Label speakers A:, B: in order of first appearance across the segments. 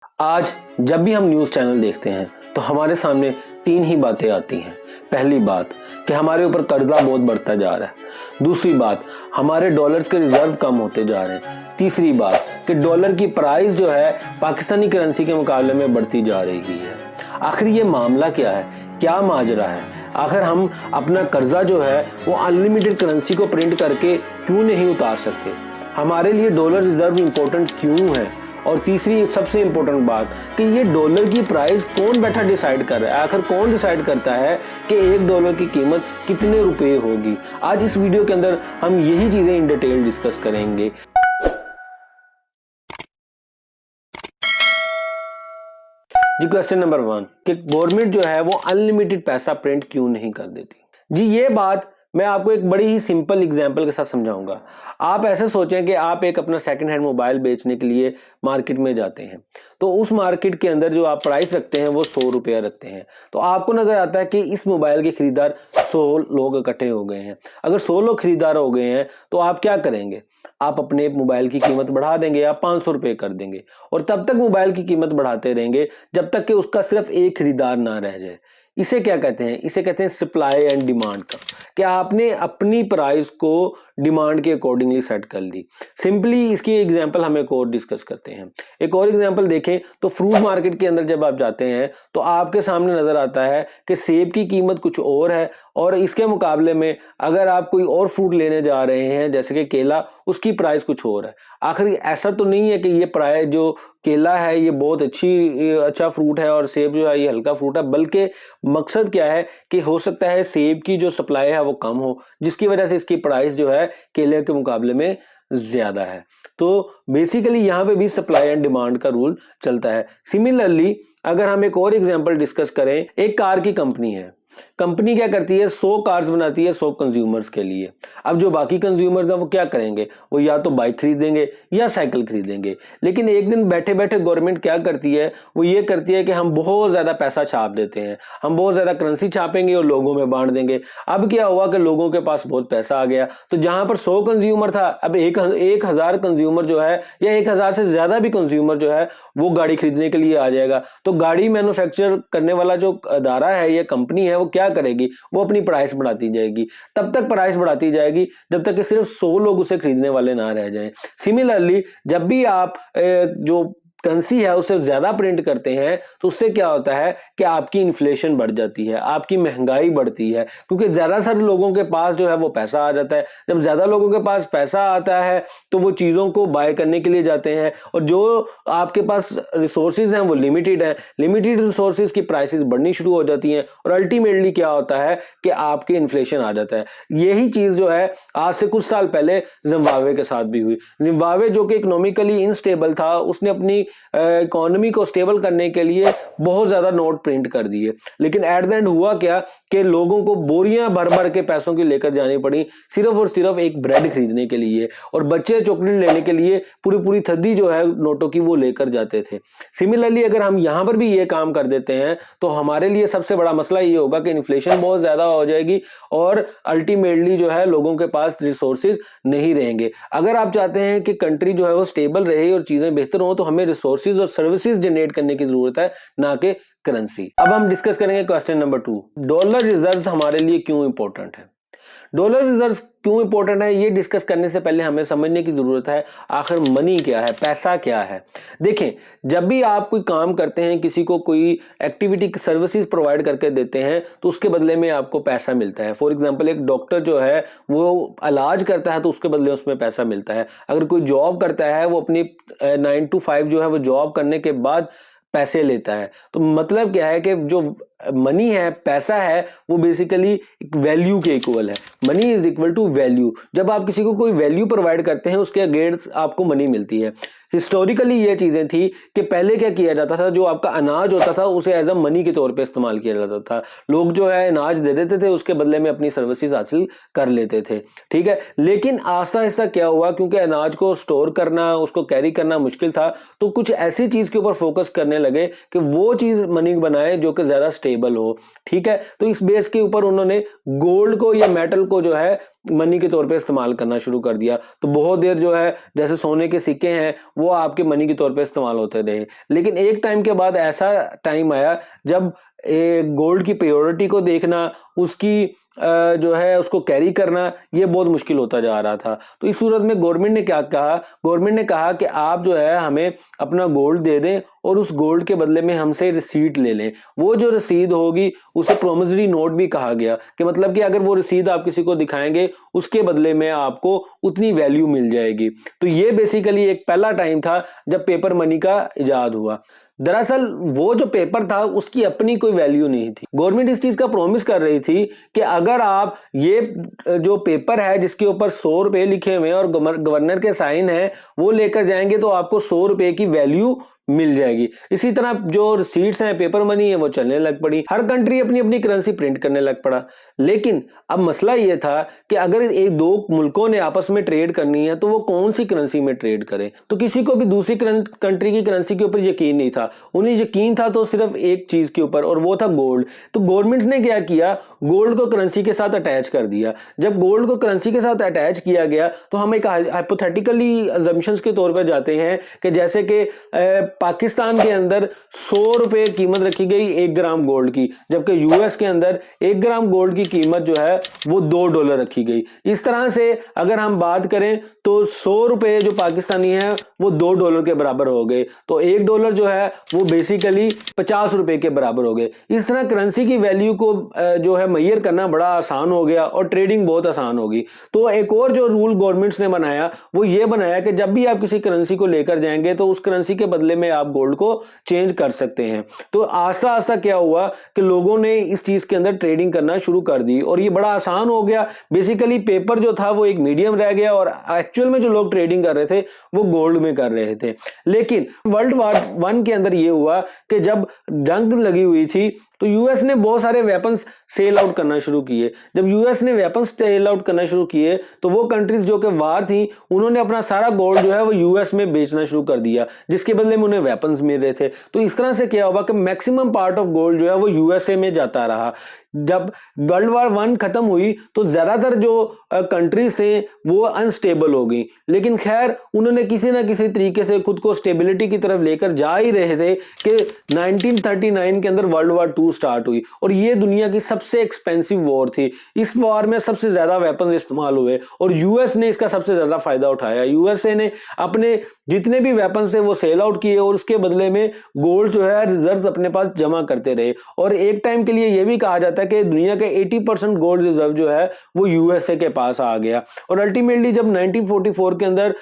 A: आज जब भी हम न्यूज़ चैनल देखते हैं तो हमारे सामने तीन ही बातें आती हैं। पहली बात कि हमारे ऊपर कर्जा बहुत बढ़ता जा रहा है। दूसरी बात, हमारे डॉलर्स के रिजर्व कम होते जा रहे हैं। तीसरी बात कि डॉलर की प्राइस जो है पाकिस्तानी करेंसी के मुकाबले में बढ़ती जा रही है। आखिर ये मामला क्या है, क्या माजरा है? आखिर हम अपना कर्जा जो है वो अनलिमिटेड करेंसी को प्रिंट करके क्यों नहीं उतार सकते? हमारे लिए डॉलर रिजर्व इंपॉर्टेंट क्यों है? और तीसरी सबसे इंपॉर्टेंट बात कि ये डॉलर की प्राइस कौन बैठा डिसाइड कर रहा है? आखिर कौन डिसाइड करता है कि $1 की कीमत कितने रुपए होगी? आज इस वीडियो के अंदर हम यही चीजें इन डिटेल डिस्कस करेंगे। जी, क्वेश्चन नंबर 1 कि गवर्नमेंट जो है वो अनलिमिटेड पैसा प्रिंट क्यों नहीं कर देती? जी, ये बात मैं आपको एक बड़ी ही सिंपल एग्जांपल के साथ समझाऊंगा। आप ऐसे सोचें कि आप एक अपना सेकंड हैंड मोबाइल बेचने के लिए मार्केट में जाते हैं, तो उस मार्केट के अंदर जो आप प्राइस रखते हैं वो 100 रुपया रखते हैं। तो आपको नजर आता है कि इस मोबाइल के खरीदार 100 लोग इकट्ठे हो गए हैं। अगर 100 लोग खरीदार हो गए हैं तो आप क्या करेंगे? आप अपने मोबाइल की कीमत बढ़ा देंगे, आप 500 रुपये कर देंगे और तब तक मोबाइल की कीमत बढ़ाते रहेंगे जब तक कि उसका सिर्फ एक खरीदार ना रह जाए। इसे क्या कहते हैं? इसे कहते हैं सप्लाई एंड डिमांड का, कि आपने अपनी प्राइस को डिमांड के अकॉर्डिंगली सेट कर ली। सिंपली इसकी एग्जांपल हम एक और डिस्कस करते हैं। एक और एग्जांपल देखें तो फ्रूट मार्केट के अंदर जब आप जाते हैं तो आपके सामने नजर आता है कि सेब की कीमत कुछ और है और इसके मुकाबले में अगर आप कोई और फ्रूट लेने जा रहे हैं जैसे कि केला, उसकी प्राइस कुछ और है। आखिर ऐसा तो नहीं है कि ये प्राइस जो केला है ये बहुत अच्छा फ्रूट है और सेब जो है ये हल्का फ्रूट है, बल्कि मकसद क्या है कि हो सकता है सेब की जो सप्लाई है वो कम हो, जिसकी वजह से इसकी प्राइस जो है केले के मुकाबले में ज्यादा है। तो बेसिकली यहाँ पे भी सप्लाई एंड डिमांड का रूल चलता है। सिमिलरली अगर हम एक और एग्जांपल डिस्कस करें, एक कार की कंपनी है। कंपनी क्या करती है? 100 कार्स बनाती है 100 कंज्यूमर्स के लिए। अब जो बाकी कंज्यूमर्स हैं वो क्या करेंगे? वो या तो बाइक खरीदेंगे या साइकिल खरीदेंगे। लेकिन एक दिन बैठे बैठे गवर्नमेंट क्या करती है? वो ये करती है कि हम बहुत ज्यादा पैसा छाप देते हैं, हम बहुत ज्यादा करेंसी छापेंगे और लोगों में बांट देंगे। अब क्या हुआ कि लोगों के पास बहुत पैसा आ गया, तो जहां पर 100 कंज्यूमर था अब 1000 कंज्यूमर जो है या 1000 से ज्यादा भी कंज्यूमर जो है वो गाड़ी खरीदने के लिए आ जाएगा। तो गाड़ी मैन्युफैक्चर करने वाला जो अदारा है या कंपनी है वो क्या करेगी? वो अपनी प्राइस बढ़ाती जाएगी। तब तक प्राइस बढ़ाती जाएगी जब तक कि सिर्फ 100 लोग उसे खरीदने वाले ना रह जाएं। सिमिलरली जब भी आप जो करेंसी है उसे ज्यादा प्रिंट करते हैं तो उससे क्या होता है कि आपकी इन्फ्लेशन बढ़ जाती है, आपकी महंगाई बढ़ती है, क्योंकि ज्यादा सारे लोगों के पास जो है वो पैसा आ जाता है। जब ज्यादा लोगों के पास पैसा आता है तो वो चीजों को बाय करने के लिए जाते हैं और जो आपके पास रिसोर्सेज हैं वो लिमिटेड है। लिमिटेड रिसोर्सेज की प्राइसेस बढ़नी शुरू हो जाती हैं और अल्टीमेटली क्या होता है कि आपके इन्फ्लेशन आ जाता है। यही चीज जो है आज से कुछ साल पहले जिम्बाब्वे के साथ भी हुई। जिम्बाब्वे जो कि इकोनॉमिकली इनस्टेबल था, उसने अपनी इकोनॉमी को स्टेबल करने के लिए बहुत ज्यादा नोट प्रिंट कर दिए, लेकिन एट द एंड हुआ क्या कि लोगों को बोरियां भर भर के पैसों की लेकर जानी पड़ी सिर्फ और सिर्फ एक ब्रेड खरीदने के लिए, और बच्चे चॉकलेट लेने के लिए पूरी पूरी थद्दी जो है नोटों की वो लेकर जाते थे। सिमिलरली अगर हम यहां पर भी ये काम कर देते हैं तो हमारे लिए सबसे बड़ा मसला ये होगा कि इन्फ्लेशन बहुत ज्यादा हो जाएगी और अल्टीमेटली जो है लोगों के पास रिसोर्सेज नहीं रहेंगे। अगर आप चाहते हैं कि कंट्री जो है वो स्टेबल रहे और चीजें बेहतर हो तो हमें रिसोर्सेज और सर्विसेज जनरेट करने की जरूरत है, ना कि करेंसी। अब हम डिस्कस करेंगे क्वेश्चन नंबर 2, डॉलर रिजर्व हमारे लिए क्यों इंपॉर्टेंट है? डॉलर रिजर्व क्यों इंपॉर्टेंट है ये डिस्कस करने से पहले हमें समझने की जरूरत है आखिर मनी क्या है, पैसा क्या है। देखें, जब भी आप कोई काम करते हैं, किसी को कोई एक्टिविटी सर्विसेज प्रोवाइड करके देते हैं तो उसके बदले में आपको पैसा मिलता है। फॉर एग्जांपल एक डॉक्टर जो है वो इलाज करता है तो उसके बदले उसमें पैसा मिलता है। अगर कोई जॉब करता है वो अपनी 9 to 5 जो है वो जॉब करने के बाद पैसे लेता है। तो मतलब क्या है कि जो मनी है, पैसा है, वो बेसिकली वैल्यू के इक्वल है। Money is equal to value. जब आप किसी को कोई वैल्यू प्रोवाइड करते हैं उसके अगेंस्ट आपको मनी मिलती है। हिस्टोरिकली ये चीजें थी कि पहले क्या किया जाता था, जो आपका अनाज होता था उसे एज अ मनी के तौर पे इस्तेमाल किया जाता था। लोग जो है अनाज दे देते थे, उसके बदले में अपनी सर्विसेज हासिल कर लेते थे, ठीक है। लेकिन आहिस्ता आहिस्ता क्या हुआ, क्योंकि अनाज को स्टोर करना, उसको कैरी करना मुश्किल था, तो कुछ ऐसी चीज के ऊपर फोकस करने लगे कि वो चीज मनी बनाए जो कि ज्यादा स्टेबल हो, ठीक है। तो इस बेस के ऊपर उन्होंने गोल्ड को या मेटल को जो है मनी के तौर पे इस्तेमाल करना शुरू कर दिया। तो बहुत देर जो है जैसे सोने के सिक्के हैं वो आपके मनी के तौर पे इस्तेमाल होते रहे। लेकिन एक टाइम के बाद ऐसा टाइम आया जब गोल्ड की प्योरिटी को देखना, उसकी जो है उसको कैरी करना, ये बहुत मुश्किल होता जा रहा था। तो इस सूरत में गवर्नमेंट ने क्या कहा, गवर्नमेंट ने कहा कि आप जो है हमें अपना गोल्ड दे दें और उस गोल्ड के बदले में हमसे रसीद ले लें। वो जो रसीद होगी उसे प्रोमिसरी नोट भी कहा गया, कि मतलब कि अगर वो रसीद आप किसी को दिखाएंगे उसके बदले में आपको उतनी वैल्यू मिल जाएगी। तो ये बेसिकली एक पहला टाइम था जब पेपर मनी का इजाद हुआ। दरअसल वो जो पेपर था उसकी अपनी कोई वैल्यू नहीं थी। गवर्नमेंट इस चीज का प्रॉमिस कर रही थी कि अगर आप ये जो पेपर है जिसके ऊपर 100 रुपए लिखे हुए हैं और गवर्नर के साइन है वो लेकर जाएंगे तो आपको 100 रुपए की वैल्यू मिल जाएगी। इसी तरह जो रिसीट्स हैं, पेपर मनी है, वो चलने लग पड़ी। हर कंट्री अपनी अपनी करेंसी प्रिंट करने लग पड़ा। लेकिन अब मसला यह था कि अगर एक दो मुल्कों ने आपस में ट्रेड करनी है तो वो कौन सी करेंसी में ट्रेड करें। तो किसी को भी दूसरी कंट्री की करेंसी के ऊपर यकीन नहीं था। उन्हें यकीन था तो सिर्फ एक चीज के ऊपर, और वो था गोल्ड। तो गवर्नमेंट्स ने क्या किया, गोल्ड को करेंसी के साथ अटैच कर दिया। जब गोल्ड को करेंसी के साथ अटैच किया गया तो हम एक हाइपोथेटिकली अजम्पशंस के तौर पर जाते हैं कि जैसे कि पाकिस्तान के अंदर 100 रुपए कीमत रखी गई 1 ग्राम गोल्ड की, जबकि यूएस के अंदर 1 ग्राम गोल्ड की कीमत जो है वो $2 रखी गई। इस तरह से अगर हम बात करें तो 100 रुपए जो पाकिस्तानी है वो $2 के बराबर हो गए। तो $1 जो है वो बेसिकली 50 रुपए के बराबर हो गए। इस तरह करेंसी की वैल्यू को जो है मेजर करना बड़ा आसान हो गया और ट्रेडिंग बहुत आसान होगी। तो एक और जो रूल गवर्नमेंट्स ने बनाया वो ये बनाया कि जब भी आप किसी करेंसी को लेकर जाएंगे तो उस करेंसी के बदले में आप गोल्ड को चेंज कर सकते हैं। तो आस्ता आस्ता क्या हुआ कि लोगों ने इस चीज के अंदर ट्रेडिंग करना शुरू कर दी और ये बड़ा आसान हो गया। बेसिकली पेपर जो था वो एक मीडियम रह गया और एक्चुअल में जो लोग ट्रेडिंग कर रहे थे वो गोल्ड में कर रहे थे। लेकिन वर्ल्ड वॉर 1 के अंदर ये हुआ कि जब जंग लगी हुई थी तो यूएस ने बहुत सारे वेपन्स सेल आउट करना शुरू किए। जब यूएस ने वेपन्स सेल आउट करना शुरू किए तो वो कंट्रीज जो कि वार थी उन्होंने अपना सारा गोल्ड जो है वो यूएस में बेचना शुरू कर दिया, जिसके बदले में उन्हें वेपन्स मिल रहे थे। तो इस तरह से क्या हुआ कि मैक्सिमम पार्ट ऑफ गोल्ड जो है वो यूएसए में जाता रहा। जब वर्ल्ड वॉर 1 खत्म हुई तो ज्यादातर जो कंट्रीज थे वो अनस्टेबल हो गई, लेकिन खैर उन्होंने किसी ना किसी तरीके से खुद को स्टेबिलिटी की तरफ लेकर जा ही रहे थे कि 1939 के अंदर वर्ल्ड वॉर 2 स्टार्ट हुई और ये दुनिया की सबसे एक्सपेंसिव वॉर थी। इस वॉर में सबसे ज्यादा वेपन्स इस्तेमाल हुए और यूएस ने इसका सबसे ज्यादा फायदा उठाया। यूएसए ने अपने जितने भी वेपन्स थे वो सेल आउट किए और उसके बदले में गोल्ड जो है रिजर्व्स अपने पास जमा करते रहे। और एक टाइम के लिए यह भी कहा जाता है कि दुनिया के 80% गोल्ड रिजर्व जो है वो यूएसए के पास आ गया। और अल्टीमेटली जब 1944 के अंदर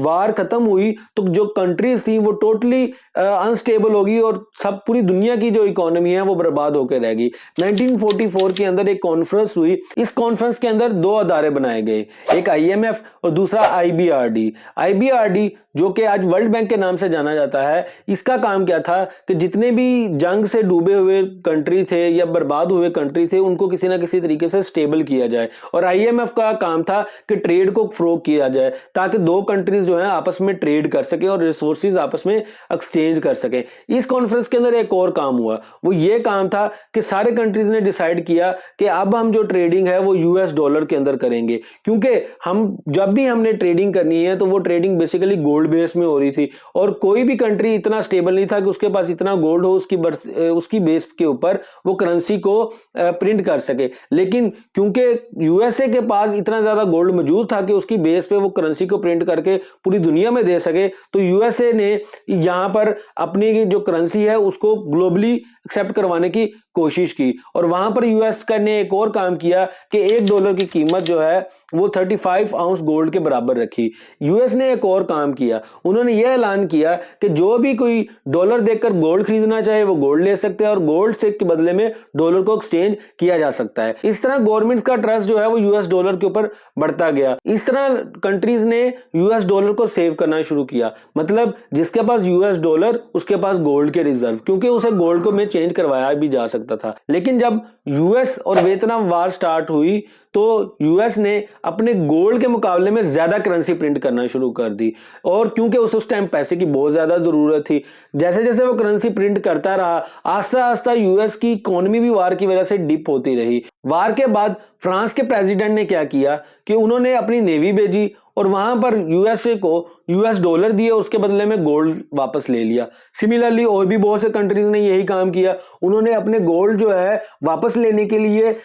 A: वार खत्म हुई तो जो कंट्रीज थी वो टोटली अनस्टेबल हो गई और सब पूरी दुनिया की जो इकोनॉमी है वो बर्बाद होकर रह गई। 1944 के अंदर एक कॉन्फ्रेंस हुई। इस कॉन्फ्रेंस के अंदर 2 अदारे बनाए गए, एक आईएमएफ और दूसरा आईबीआरडी। आईबीआरडी जो कि आज वर्ल्ड बैंक के नाम से जाना जाता है, इसका काम क्या था कि जितने भी जंग से डूबे हुए कंट्री थे या बर्बाद हुए कंट्री थे उनको किसी ना किसी तरीके से स्टेबल किया जाए। और आईएमएफ का काम था कि ट्रेड को फ्रोग किया जाए ताकि 2 कंट्रीज जो है आपस में ट्रेड कर सके और रिसोर्सेज आपस में एक्सचेंज कर सके। इस कॉन्फ्रेंस के अंदर एक और काम हुआ, वो ये काम था कि सारे कंट्रीज ने डिसाइड किया कि अब हम जो ट्रेडिंग है वो यूएस डॉलर के अंदर करेंगे, क्योंकि हम जब भी हमने ट्रेडिंग करनी है तो वो ट्रेडिंग बेसिकली गोल्ड बेस में हो रही थी और कोई भी कंट्री इतना स्टेबल नहीं था कि उसके पास इतना गोल्ड हो उसकी बेस के ऊपर वो करेंसी को प्रिंट कर सके। लेकिन क्योंकि यूएसए के पास इतना ज्यादा गोल्ड मौजूद था कि उसकी बेस पे वो करेंसी को प्रिंट करके पूरी दुनिया में दे सके, तो यूएसए ने यहां पर अपनी जो करेंसी है उसको ग्लोबली एक्सेप्ट करवाने की कोशिश की। और वहां पर यूएस ने एक और काम किया कि $1 की कीमत जो है वो 35 आउंस गोल्ड के बराबर रखी। यूएस ने एक और काम किया, उन्होंने यह ऐलान किया कि जो भी कोई डॉलर देकर गोल्ड खरीदना चाहे वो गोल्ड ले सकते हैं और गोल्ड से के बदले में डॉलर को एक्सचेंज किया जा सकता है। इस तरह गवर्नमेंट्स का ट्रस्ट जो है वो यूएस डॉलर के ऊपर बढ़ता गया। इस तरह कंट्रीज ने यूएस डॉलर को सेव करना शुरू किया, मतलब जिसके पास यूएस डॉलर उसके पास गोल्ड के रिजर्व, क्योंकि उसे गोल्ड को में चेंज करवाया भी जा सकता था। लेकिन जब यूएस और वियतनाम वार स्टार्ट हुई तो यूएस ने अपने गोल्ड के मुकाबले में ज्यादा करेंसी प्रिंट करना शुरू कर दी और क्योंकि उस टाइम पैसे की बहुत ज्यादा जरूरत थी, जैसे जैसे वो करेंसी प्रिंट करता रहा आस्ता आस्ता यूएस की इकोनॉमी भी वार की वजह से डिप होती रही। वार के बाद फ्रांस के प्रेसिडेंट ने क्या किया कि उन्होंने अपनी नेवी भेजी और वहां पर यूएसए को यूएस डॉलर दिए, उसके बदले में गोल्ड वापस ले लिया। सिमिलरली और भी बहुत से कंट्रीज ने यही काम किया, उन्होंने अपने गोल्ड जो है वापस लेने के लिए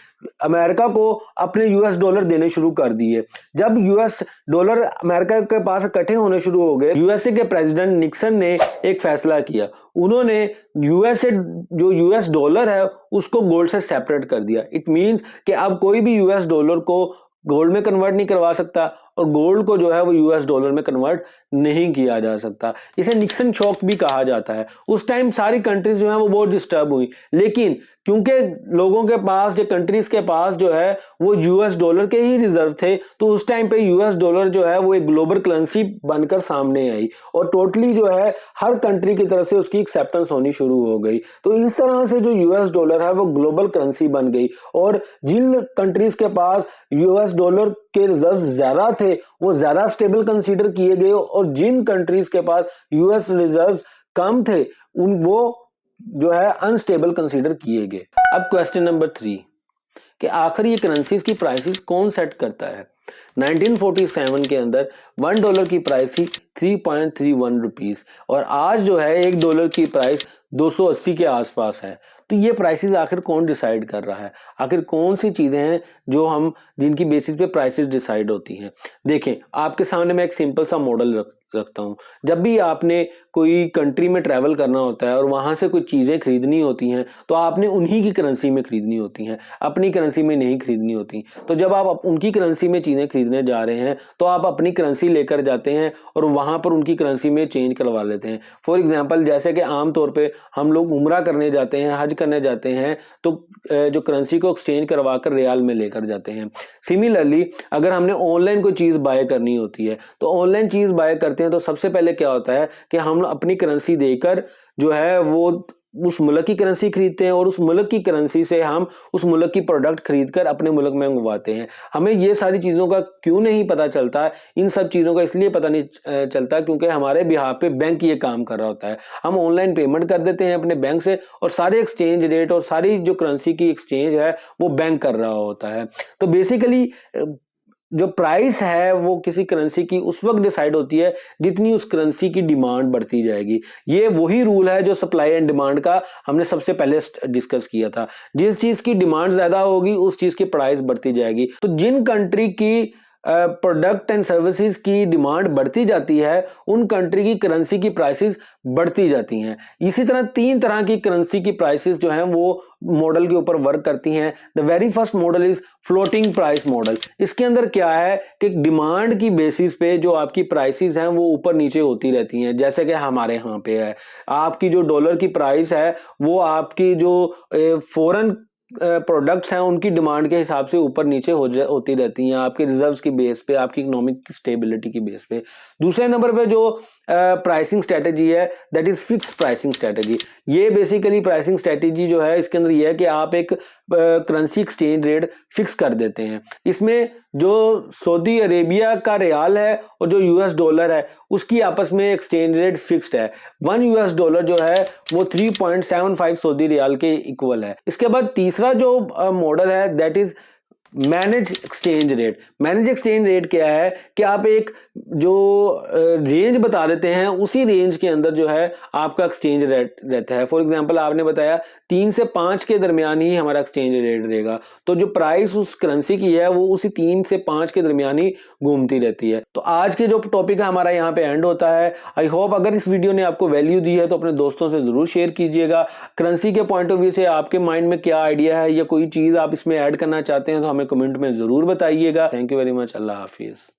A: अमेरिका को अपने यूएस डॉलर देने शुरू कर दिए। जब यूएस डॉलर अमेरिका के पास इकट्ठे होने शुरू हो गए, यूएसए के प्रेसिडेंट निक्सन ने एक फैसला किया, उन्होंने यूएसए जो यूएस डॉलर है उसको गोल्ड से सेपरेट कर दिया। इट मींस कि अब कोई भी यूएस डॉलर को गोल्ड में कन्वर्ट नहीं करवा सकता और गोल्ड को जो है वो यूएस डॉलर में कन्वर्ट नहीं किया जा सकता। इसे निक्सन शॉक भी कहा जाता है। उस टाइम सारी कंट्रीज जो है वो बहुत डिस्टर्ब हुई, लेकिन क्योंकि लोगों के पास, जो कंट्रीज के पास जो है वो यूएस डॉलर के ही रिजर्व थे, तो उस टाइम पे यूएस डॉलर जो है वो एक ग्लोबल करेंसी बनकर सामने आई और टोटली जो है हर कंट्री की तरफ से उसकी एक्सेप्टेंस होनी शुरू हो गई। तो इस तरह से जो यूएस डॉलर है वो ग्लोबल करेंसी बन गई और जिन कंट्रीज के पास यूएस डॉलर के रिजर्व ज्यादा थे वो ज्यादा स्टेबल कंसीडर किए गए और जिन कंट्रीज के पास यूएस रिजर्व कम थे वो जो है अनस्टेबल कंसीडर किए गए। अब क्वेश्चन नंबर 3 कि आखिर ये करेंसीज की प्राइसेस कौन सेट करता है। 1947 के अंदर $1 की प्राइस थी 3.31 रुपीस और आज जो है $1 की प्राइस 280 के आसपास है। तो ये प्राइसेस आखिर कौन डिसाइड कर रहा है, आखिर कौन सी चीजें हैं जो हम जिनकी बेसिस पे प्राइसेस डिसाइड होती हैं। देखें, आपके सामने मैं एक सिंपल सा मॉडल रखता हूं। जब भी आपने कोई कंट्री में ट्रैवल करना होता है और वहां से कुछ चीजें खरीदनी होती हैं तो आपने उन्हीं की करेंसी में खरीदनी होती हैं, अपनी करेंसी में नहीं खरीदनी होती। तो जब आप उनकी करेंसी में चीजें खरीदने जा रहे हैं तो आप अपनी करेंसी लेकर जाते हैं और वहां पर उनकी करेंसी में चेंज करवा लेते हैं। फॉर एग्जांपल, जैसे कि आमतौर पे हम लोग उम्रा करने जाते हैं, हज करने जाते हैं तो जो करेंसी को एक्सचेंज करवा कर रियाल में लेकर जाते हैं। सिमिलरली अगर हमने ऑनलाइन कोई चीज बाय करनी होती है तो ऑनलाइन चीज बाय करते हैं तो सबसे पहले क्या होता है कि हम अपनी करेंसी देकर जो है वो उस मुल्क की करेंसी खरीदते हैं और उस मुल्क की करेंसी से हम उस मुल्क की प्रोडक्ट खरीदकर अपने मुल्क में मंगवाते हैं। हमें ये सारी चीज़ों का क्यों नहीं पता चलता, इन सब चीज़ों का इसलिए पता नहीं चलता क्योंकि हमारे बिहाफ पे बैंक ये काम कर रहा होता है। हम ऑनलाइन पेमेंट कर देते हैं अपने बैंक से और सारे एक्सचेंज रेट और सारी जो करेंसी की एक्सचेंज है वो बैंक कर रहा होता है। तो बेसिकली जो प्राइस है वो किसी करेंसी की उस वक्त डिसाइड होती है जितनी उस करेंसी की डिमांड बढ़ती जाएगी। ये वही रूल है जो सप्लाई एंड डिमांड का हमने सबसे पहले डिस्कस किया था। जिस चीज की डिमांड ज्यादा होगी उस चीज की प्राइस बढ़ती जाएगी। तो जिन कंट्री की प्रोडक्ट एंड सर्विसेज की डिमांड बढ़ती जाती है उन कंट्री की करेंसी की प्राइसेस बढ़ती जाती हैं। इसी तरह 3 तरह की करेंसी की प्राइसेस जो हैं वो मॉडल के ऊपर वर्क करती हैं। The very first model is floating price model. इसके अंदर क्या है कि डिमांड की बेसिस पे जो आपकी प्राइसेस हैं वो ऊपर नीचे होती रहती हैं। जैसे कि हमारे यहाँ पे है, आपकी जो डॉलर की प्राइस है वो आपकी जो फॉरेन प्रोडक्ट्स हैं उनकी डिमांड के हिसाब से ऊपर नीचे होती रहती हैं, आपके रिजर्व्स की बेस पे, आपकी इकोनॉमिक स्टेबिलिटी की बेस पे। दूसरे नंबर पे जो प्राइसिंग स्ट्रेटेजी है that is fix pricing strategy. ये बेसिकली प्राइसिंग स्ट्रेटेजी जो है इसके अंदर ये है कि आप एक करेंसी एक्सचेंज रेट फिक्स कर देते हैं। इसमें जो सऊदी अरेबिया का रियाल है और जो यूएस डॉलर है उसकी आपस में एक्सचेंज रेट फिक्स्ड है। $1 जो है वो 3.75 सऊदी रियाल के इक्वल है। इसके बाद तीसरा जो मॉडल है that is manage exchange rate. Manage exchange rate क्या है कि आप एक जो रेंज बता देते हैं उसी रेंज के अंदर जो है आपका एक्सचेंज रेट रहता है। फॉर एग्जांपल आपने बताया 3 से 5 के दरमियान ही हमारा एक्सचेंज रेट रहेगा, तो जो प्राइस उस करेंसी की है वो उसी 3 से 5 के दरमियान ही घूमती रहती है। तो आज के जो टॉपिक है हमारा यहाँ पे एंड होता है। आई होप अगर इस वीडियो ने आपको वैल्यू दी है तो अपने दोस्तों से जरूर शेयर कीजिएगा। करेंसी के पॉइंट ऑफ व्यू से आपके माइंड में क्या आइडिया है या कोई चीज आप इसमें ऐड करना चाहते हैं तो हमें कमेंट में जरूर बताइएगा। Thank you very much. Allah Hafiz.